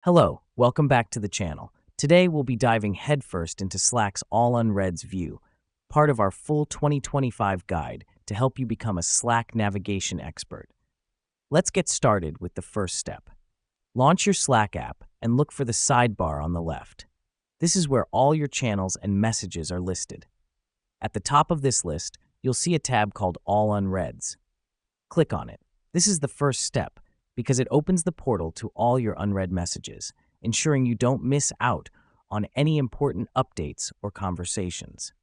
Hello, welcome back to the channel. Today we'll be diving headfirst into Slack's All-Unreads view, part of our full 2025 guide to help you become a Slack navigation expert. Let's get started with the first step. Launch your Slack app and look for the sidebar on the left. This is where all your channels and messages are listed. At the top of this list, you'll see a tab called All Unreads. Click on it. This is the first step, because it opens the portal to all your unread messages, ensuring you don't miss out on any important updates or conversations.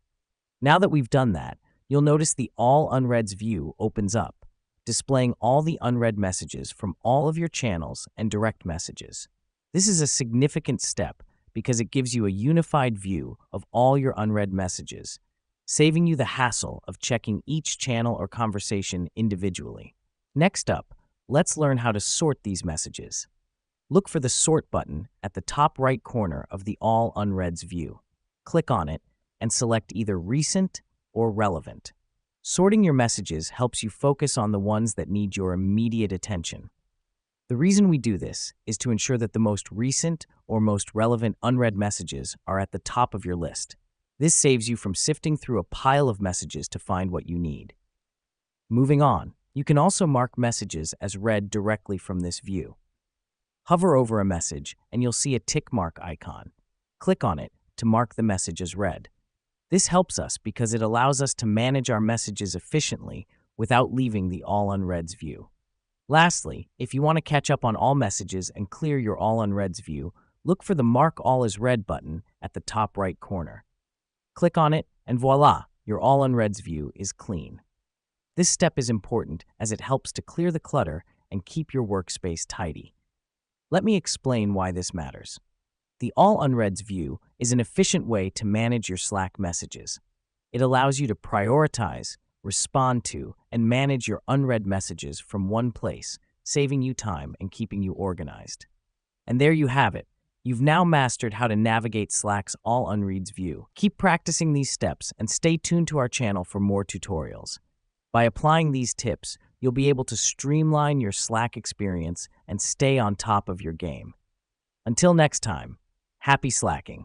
Now that we've done that, you'll notice the All Unreads view opens up, displaying all the unread messages from all of your channels and direct messages. This is a significant step because it gives you a unified view of all your unread messages, saving you the hassle of checking each channel or conversation individually. Next up, let's learn how to sort these messages. Look for the Sort button at the top right corner of the All Unreads view. Click on it and select either Recent or Relevant. Sorting your messages helps you focus on the ones that need your immediate attention. The reason we do this is to ensure that the most recent or most relevant unread messages are at the top of your list. This saves you from sifting through a pile of messages to find what you need. Moving on, you can also mark messages as read directly from this view. Hover over a message and you'll see a tick mark icon. Click on it to mark the message as read. This helps us because it allows us to manage our messages efficiently without leaving the All Unreads view. Lastly, if you want to catch up on all messages and clear your All Unreads view, look for the Mark All as Read button at the top right corner. Click on it and voila, your All Unreads view is clean. This step is important as it helps to clear the clutter and keep your workspace tidy. Let me explain why this matters. The All Unreads view is an efficient way to manage your Slack messages. It allows you to prioritize, respond to, and manage your unread messages from one place, saving you time and keeping you organized. And there you have it. You've now mastered how to navigate Slack's All Unreads view. Keep practicing these steps and stay tuned to our channel for more tutorials. By applying these tips, you'll be able to streamline your Slack experience and stay on top of your game. Until next time, happy Slacking!